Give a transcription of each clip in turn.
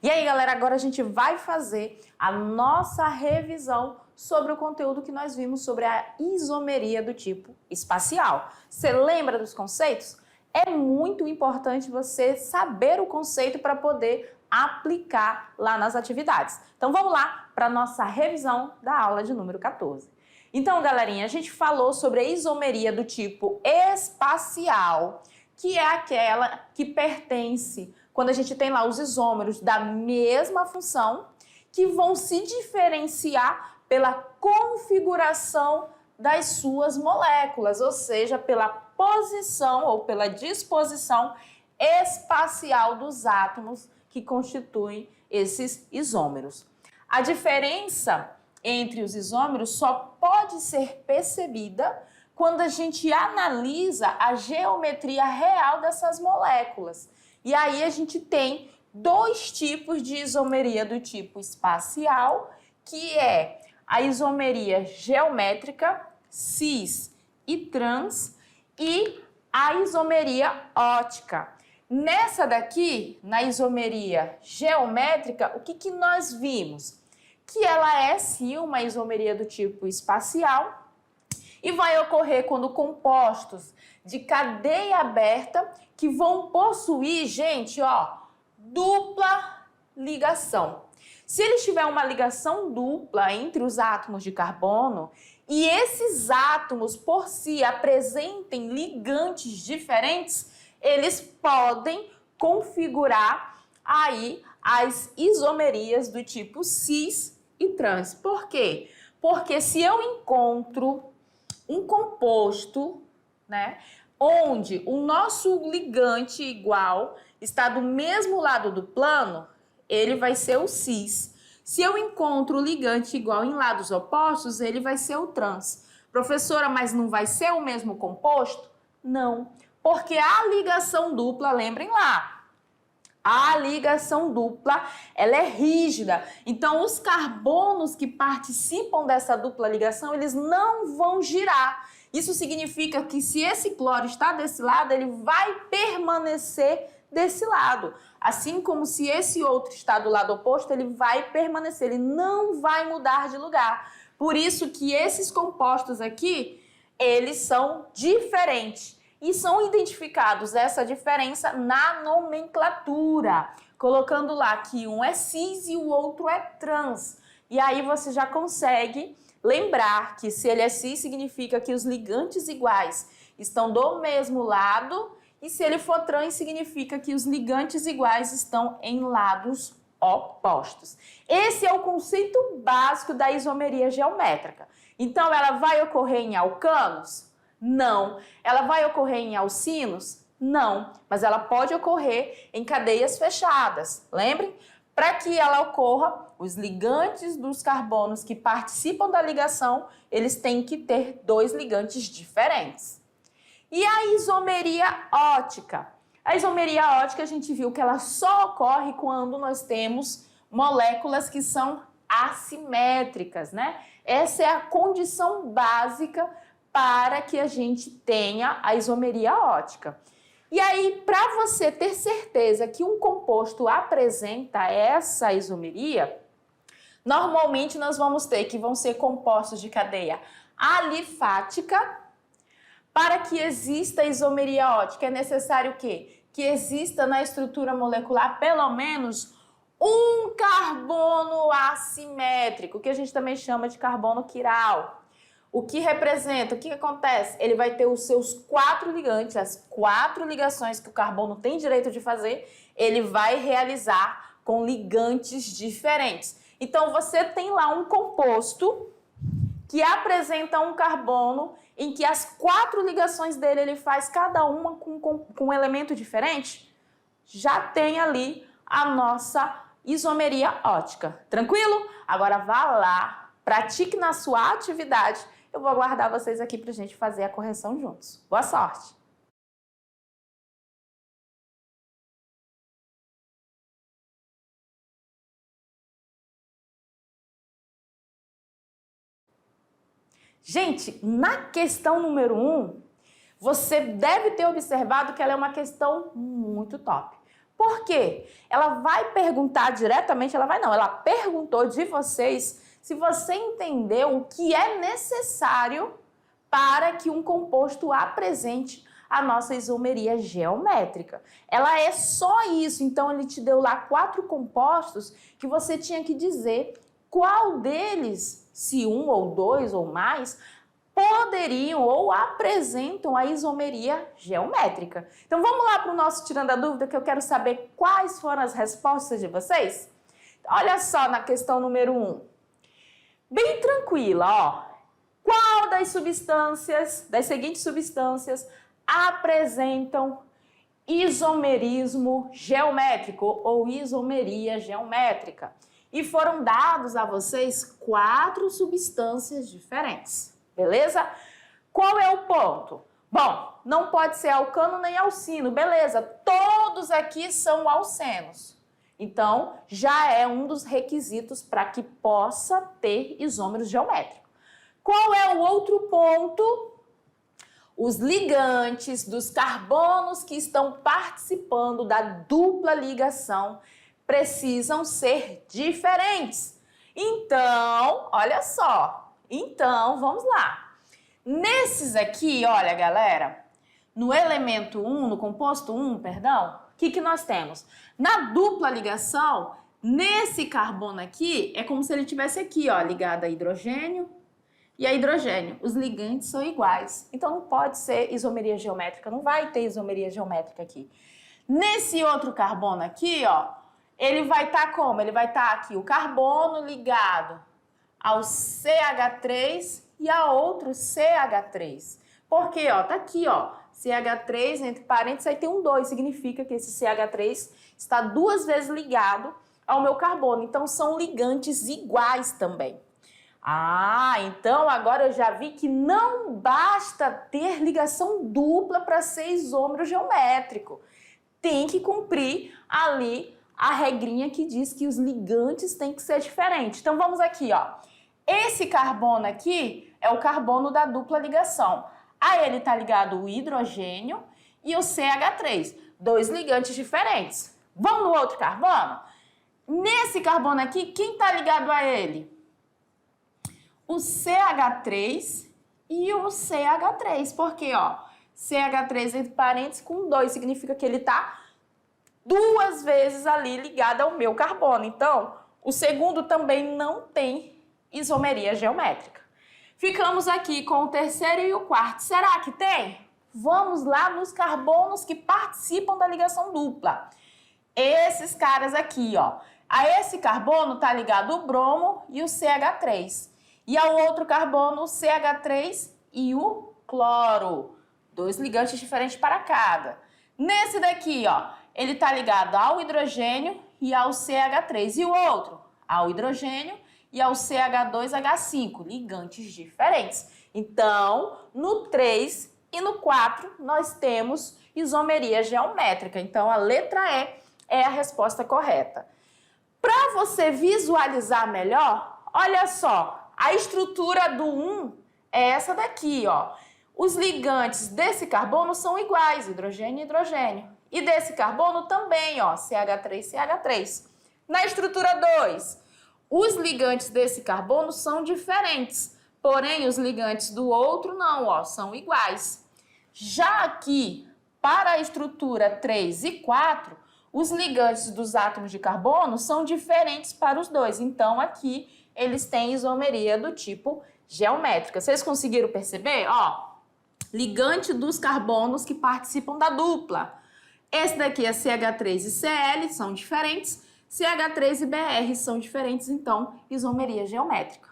E aí, galera, agora a gente vai fazer a nossa revisão sobre o conteúdo que nós vimos sobre a isomeria do tipo espacial. Você lembra dos conceitos? É muito importante você saber o conceito para poder aplicar lá nas atividades. Então vamos lá para a nossa revisão da aula de número 14. Então, galerinha, a gente falou sobre a isomeria do tipo espacial, que é aquela que pertence quando a gente tem lá os isômeros da mesma função, que vão se diferenciar pela configuração das suas moléculas, ou seja, pela posição ou pela disposição espacial dos átomos que constituem esses isômeros. A diferença entre os isômeros só pode ser percebida quando a gente analisa a geometria real dessas moléculas. E aí a gente tem dois tipos de isomeria do tipo espacial, que é a isomeria geométrica, cis e trans, e a isomeria ótica. Nessa daqui, na isomeria geométrica, o que nós vimos? Que ela é sim uma isomeria do tipo espacial e vai ocorrer quando compostos de cadeia aberta que vão possuir, gente, dupla ligação. Se eles tiverem uma ligação dupla entre os átomos de carbono e esses átomos por si apresentem ligantes diferentes, eles podem configurar aí as isomerias do tipo cis e trans. Por quê? Porque se eu encontro um composto, onde o nosso ligante igual está do mesmo lado do plano, ele vai ser o cis. Se eu encontro o ligante igual em lados opostos, ele vai ser o trans. Professora, mas não vai ser o mesmo composto? Não, porque a ligação dupla, lembrem lá, a ligação dupla, ela é rígida. Então, os carbonos que participam dessa dupla ligação, eles não vão girar. Isso significa que se esse cloro está desse lado, ele vai permanecer desse lado. Assim como se esse outro está do lado oposto, ele vai permanecer, ele não vai mudar de lugar. Por isso que esses compostos aqui, eles são diferentes. E são identificados essa diferença na nomenclatura, colocando lá que um é cis e o outro é trans. E aí você já consegue lembrar que se ele é cis, significa que os ligantes iguais estão do mesmo lado, e se ele for trans, significa que os ligantes iguais estão em lados opostos. Esse é o conceito básico da isomeria geométrica. Então, ela vai ocorrer em alcanos? Não. Ela vai ocorrer em alcinos? Não. Mas ela pode ocorrer em cadeias fechadas. Lembrem? Para que ela ocorra, os ligantes dos carbonos que participam da ligação, eles têm que ter dois ligantes diferentes. E a isomeria ótica? A isomeria ótica, a gente viu que ela só ocorre quando nós temos moléculas que são assimétricas, Essa é a condição básica para que a gente tenha a isomeria ótica. E aí, para você ter certeza que um composto apresenta essa isomeria, normalmente nós vamos ter que vão ser compostos de cadeia alifática. Para que exista a isomeria ótica, é necessário o quê? Que exista na estrutura molecular pelo menos um carbono assimétrico, que a gente também chama de carbono quiral. O que representa? O que acontece? Ele vai ter os seus 4 ligantes, as 4 ligações que o carbono tem direito de fazer, ele vai realizar com ligantes diferentes. Então, você tem lá um composto que apresenta um carbono em que as 4 ligações dele, ele faz cada uma com um elemento diferente, já tem ali a nossa isomeria ótica. Tranquilo? Agora vá lá, pratique na sua atividade. Eu vou aguardar vocês aqui para a gente fazer a correção juntos. Boa sorte! Gente, na questão número 1, você deve ter observado que ela é uma questão muito top. Por quê? Ela vai perguntar diretamente, ela perguntou de vocês se você entendeu o que é necessário para que um composto apresente a nossa isomeria geométrica. Ela é só isso, então ele te deu lá 4 compostos que você tinha que dizer qual deles, se um ou 2 ou mais, poderiam ou apresentam a isomeria geométrica. Então vamos lá para o nosso Tirando a Dúvida, que eu quero saber quais foram as respostas de vocês. Olha só na questão número 1. Bem tranquila, ó. Qual das seguintes substâncias apresentam isomerismo geométrico ou isomeria geométrica? E foram dados a vocês 4 substâncias diferentes, beleza? Qual é o ponto? Bom, não pode ser alcano nem alcino, beleza? Todos aqui são alcenos. Então, já é um dos requisitos para que possa ter isômeros geométricos. Qual é o outro ponto? Os ligantes dos carbonos que estão participando da dupla ligação precisam ser diferentes. Então, olha só. Então, vamos lá. Nesses aqui, olha, galera, no elemento 1, no composto 1, perdão, o que nós temos? Na dupla ligação, nesse carbono aqui, é como se ele tivesse aqui, ó, ligado a hidrogênio e a hidrogênio. Os ligantes são iguais. Então, não pode ser isomeria geométrica, não vai ter isomeria geométrica aqui. Nesse outro carbono aqui, ó, ele vai estar como? Ele vai estar aqui o carbono ligado ao CH3 e a outro CH3. Por quê? Ó, tá aqui, ó, CH3 entre parênteses, aí tem um 2, significa que esse CH3 está 2 vezes ligado ao meu carbono. Então, são ligantes iguais também. Ah, então agora eu já vi que não basta ter ligação dupla para ser isômero geométrico. Tem que cumprir ali a regrinha que diz que os ligantes têm que ser diferentes. Então vamos aqui, ó. Esse carbono aqui é o carbono da dupla ligação. A ele está ligado o hidrogênio e o CH3, 2 ligantes diferentes. Vamos no outro carbono? Nesse carbono aqui, quem está ligado a ele? O CH3 e o CH3. Por quê? Ó, CH3 entre parênteses com 2 significa que ele está 2 vezes ali ligado ao meu carbono. Então, o segundo também não tem isomeria geométrica. Ficamos aqui com o terceiro e o quarto. Será que tem? Vamos lá nos carbonos que participam da ligação dupla. Esses caras aqui, ó. A esse carbono está ligado o bromo e o CH3. E ao outro carbono, o CH3 e o cloro. 2 ligantes diferentes para cada. Nesse daqui, ó, ele está ligado ao hidrogênio e ao CH3. E o outro? Ao hidrogênio e ao CH2H5, ligantes diferentes. Então, no 3 e no 4, nós temos isomeria geométrica. Então, a letra E é a resposta correta. Para você visualizar melhor, olha só. A estrutura do 1 é essa daqui, ó. Os ligantes desse carbono são iguais, hidrogênio e hidrogênio. E desse carbono também, ó, CH3, CH3. Na estrutura 2, os ligantes desse carbono são diferentes, porém os ligantes do outro não, ó, são iguais. Já aqui, para a estrutura 3 e 4, os ligantes dos átomos de carbono são diferentes para os dois. Então, aqui, eles têm isomeria do tipo geométrica. Vocês conseguiram perceber? Ó, ligante dos carbonos que participam da dupla. Esse daqui é CH3 e Cl, são diferentes. CH3 e Br são diferentes, então, isomeria geométrica.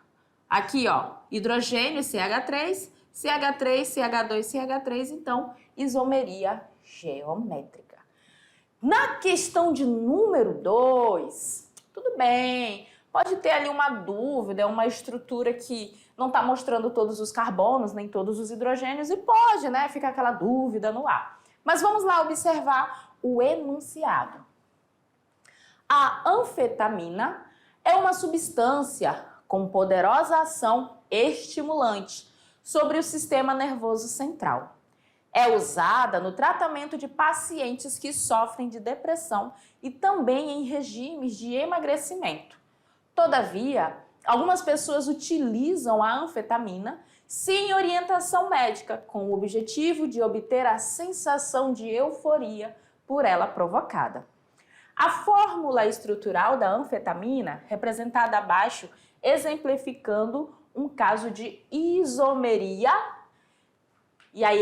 Aqui, ó, hidrogênio, CH3, CH3, CH2, CH3, então, isomeria geométrica. Na questão de número 2, tudo bem, pode ter ali uma dúvida, uma estrutura que não está mostrando todos os carbonos, nem todos os hidrogênios, e pode, né, ficar aquela dúvida no ar. Mas vamos lá observar o enunciado. A anfetamina é uma substância com poderosa ação estimulante sobre o sistema nervoso central. É usada no tratamento de pacientes que sofrem de depressão e também em regimes de emagrecimento. Todavia, algumas pessoas utilizam a anfetamina sem orientação médica, com o objetivo de obter a sensação de euforia por ela provocada. A fórmula estrutural da anfetamina, representada abaixo, exemplificando um caso de isomeria. E aí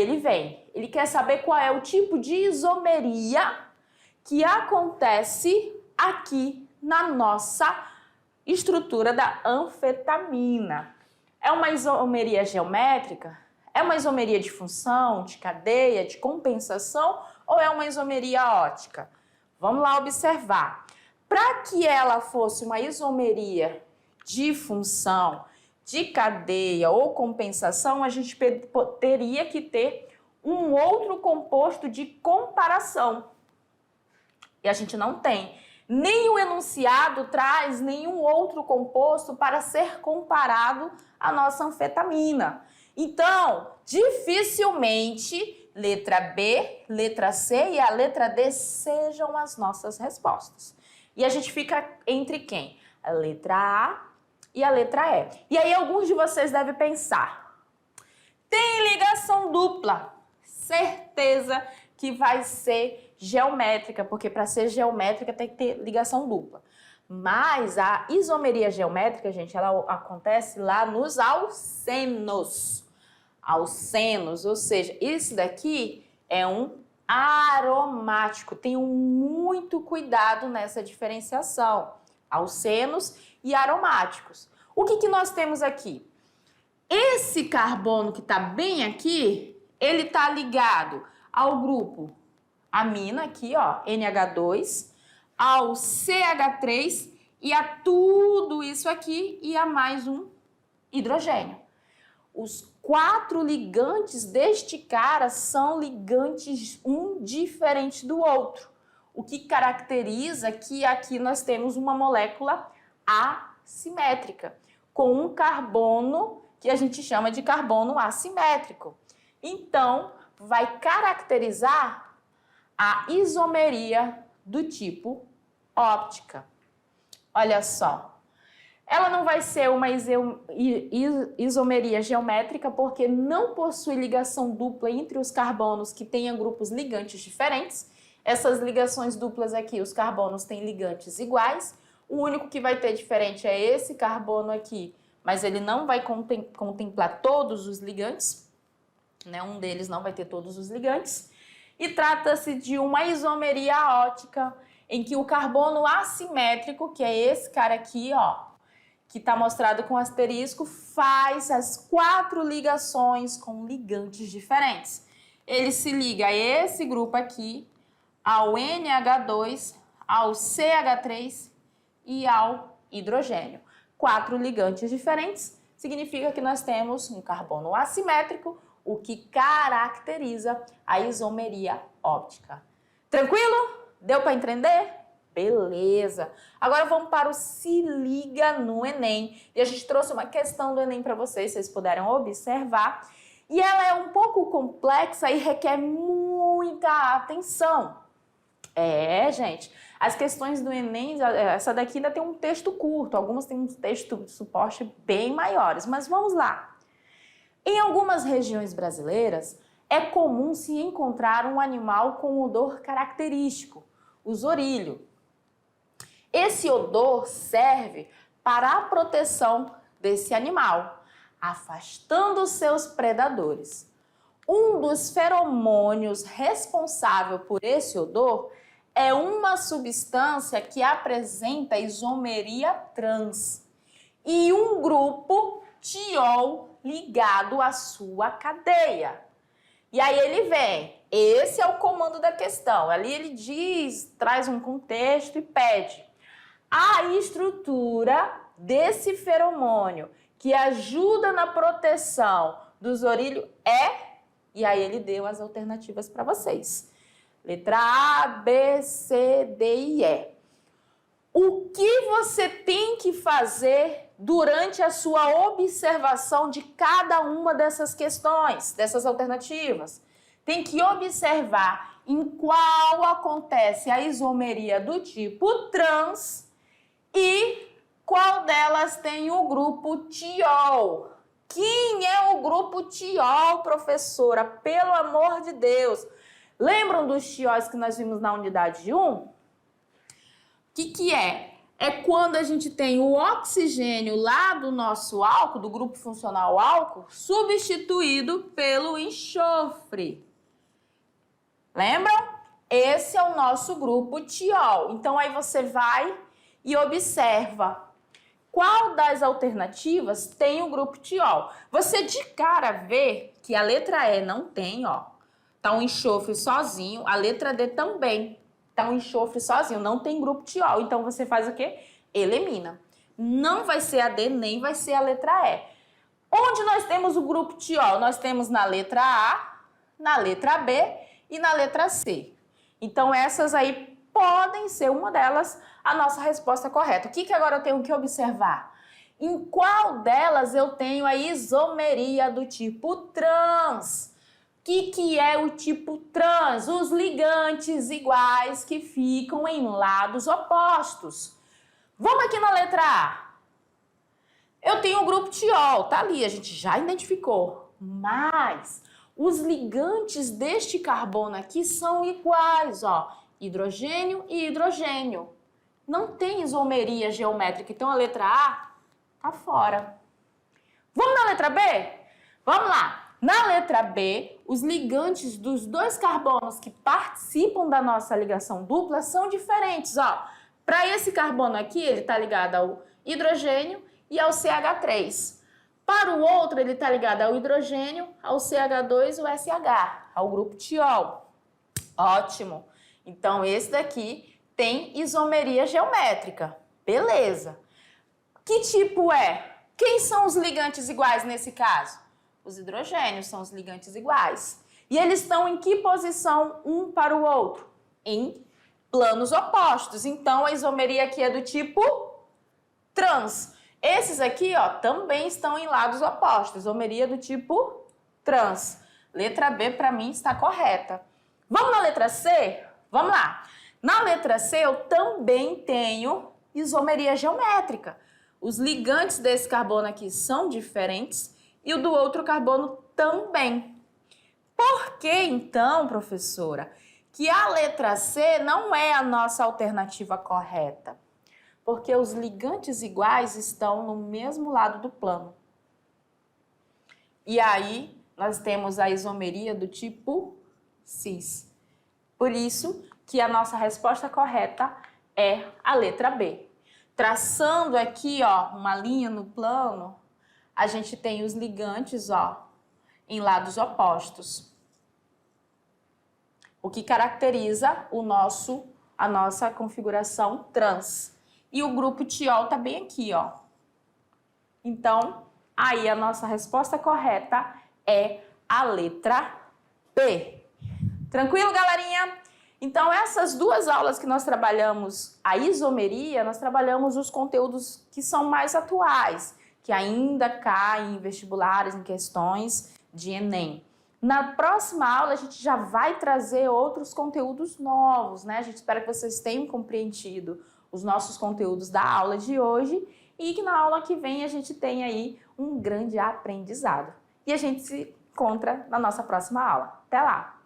ele quer saber qual é o tipo de isomeria que acontece aqui na nossa estrutura da anfetamina. É uma isomeria geométrica? É uma isomeria de função, de cadeia, de compensação ou é uma isomeria ótica? Vamos lá observar. Para que ela fosse uma isomeria de função, de cadeia ou compensação, a gente teria que ter um outro composto de comparação. E a gente não tem. Nem o enunciado traz nenhum outro composto para ser comparado à nossa anfetamina. Então, dificilmente, letra B, letra C e a letra D sejam as nossas respostas. E a gente fica entre quem? A letra A e a letra E. E aí alguns de vocês devem pensar, tem ligação dupla? Certeza que vai ser geométrica, porque para ser geométrica tem que ter ligação dupla. Mas a isomeria geométrica, gente, ela acontece lá nos alcenos. Alcenos, ou seja, esse daqui é um aromático. Tenham muito cuidado nessa diferenciação. Alcenos e aromáticos. O que nós temos aqui? Esse carbono que está bem aqui, ele está ligado ao grupo amina aqui, ó, NH2, ao CH3 e a tudo isso aqui e a mais um hidrogênio. Os 4 ligantes deste cara são ligantes um diferente do outro. O que caracteriza que aqui nós temos uma molécula assimétrica, com um carbono que a gente chama de carbono assimétrico. Então, vai caracterizar a isomeria do tipo óptica. Olha só, ela não vai ser uma isomeria geométrica porque não possui ligação dupla entre os carbonos que tenham grupos ligantes diferentes. Essas ligações duplas aqui, os carbonos têm ligantes iguais. O único que vai ter diferente é esse carbono aqui, mas ele não vai contemplar todos os ligantes, né? Um deles não vai ter todos os ligantes. E trata-se de uma isomeria ótica, em que o carbono assimétrico, que é esse cara aqui, ó, que está mostrado com asterisco, faz as 4 ligações com ligantes diferentes. Ele se liga a esse grupo aqui, ao NH2, ao CH3 e ao hidrogênio. 4 ligantes diferentes significa que nós temos um carbono assimétrico, o que caracteriza a isomeria óptica. Tranquilo? Deu para entender? Beleza! Agora vamos para o Se Liga no Enem. E a gente trouxe uma questão do Enem para vocês, vocês puderam observar. E ela é um pouco complexa e requer muita atenção. Gente, as questões do Enem, essa daqui ainda tem um texto curto, algumas têm um texto de suporte bem maiores, mas vamos lá. Em algumas regiões brasileiras, é comum se encontrar um animal com odor característico, o zorílio. Esse odor serve para a proteção desse animal, afastando seus predadores. Um dos feromônios responsável por esse odor é uma substância que apresenta isomeria trans e um grupo tiol ligado à sua cadeia. E aí ele vem, esse é o comando da questão. Ali ele diz, traz um contexto e pede a estrutura desse feromônio que ajuda na proteção do zorílio e aí ele deu as alternativas para vocês. Letra A, B, C, D e E. O que você tem que fazer durante a sua observação de cada uma dessas questões, dessas alternativas? tem que observar em qual acontece a isomeria do tipo trans e qual delas tem o grupo tiol. Quem é o grupo tiol, professora? Pelo amor de Deus! Lembram dos tióis que nós vimos na unidade 1? O que é? É quando a gente tem o oxigênio lá do nosso álcool, do grupo funcional álcool, substituído pelo enxofre. Lembram? Esse é o nosso grupo tiol. Então, aí você vai e observa qual das alternativas tem o grupo tiol. Você de cara vê que a letra E não tem, ó. Tá um enxofre sozinho. A letra D também tá um enxofre sozinho. Não tem grupo tiol. Então, você faz o quê? Elimina. Não vai ser a D, nem vai ser a letra E. Onde nós temos o grupo tiol? Nós temos na letra A, na letra B e na letra C. Então, essas aí podem ser uma delas a nossa resposta correta. O que agora eu tenho que observar? Em qual delas eu tenho a isomeria do tipo trans? O que é o tipo trans? Os ligantes iguais que ficam em lados opostos. Vamos aqui na letra A. Eu tenho o grupo tiol, tá ali, a gente já identificou. Mas os ligantes deste carbono aqui são iguais, ó. Hidrogênio e hidrogênio. Não tem isomeria geométrica, então a letra A tá fora. Vamos na letra B? Vamos lá. Na letra B, os ligantes dos dois carbonos que participam da nossa ligação dupla são diferentes, ó. Para esse carbono aqui, ele tá ligado ao hidrogênio e ao CH3. Para o outro, ele tá ligado ao hidrogênio, ao CH2 e o SH, ao grupo tiol. Ótimo. Então, esse daqui tem isomeria geométrica. Beleza. Que tipo é? Quem são os ligantes iguais nesse caso? Os hidrogênios são os ligantes iguais. E eles estão em que posição um para o outro? Em planos opostos. Então, a isomeria aqui é do tipo trans. Esses aqui, ó, também estão em lados opostos. Isomeria do tipo trans. Letra B, para mim, está correta. Vamos na letra C? Vamos lá. Na letra C, eu também tenho isomeria geométrica. Os ligantes desse carbono aqui são diferentes e o do outro carbono também. Por que, então, professora, que a letra C não é a nossa alternativa correta? Porque os ligantes iguais estão no mesmo lado do plano. E aí, nós temos a isomeria do tipo cis. Por isso que a nossa resposta correta é a letra B. Traçando aqui, ó, uma linha no plano, a gente tem os ligantes, ó, em lados opostos. O que caracteriza a nossa configuração trans. E o grupo tiol tá bem aqui, ó. Então, aí a nossa resposta correta é a letra B. Tranquilo, galerinha? Então, essas duas aulas que nós trabalhamos a isomeria, nós trabalhamos os conteúdos que são mais atuais, que ainda caem em vestibulares, em questões de Enem. Na próxima aula, a gente já vai trazer outros conteúdos novos, né? A gente espera que vocês tenham compreendido os nossos conteúdos da aula de hoje e que na aula que vem a gente tenha aí um grande aprendizado. E a gente se encontra na nossa próxima aula. Até lá!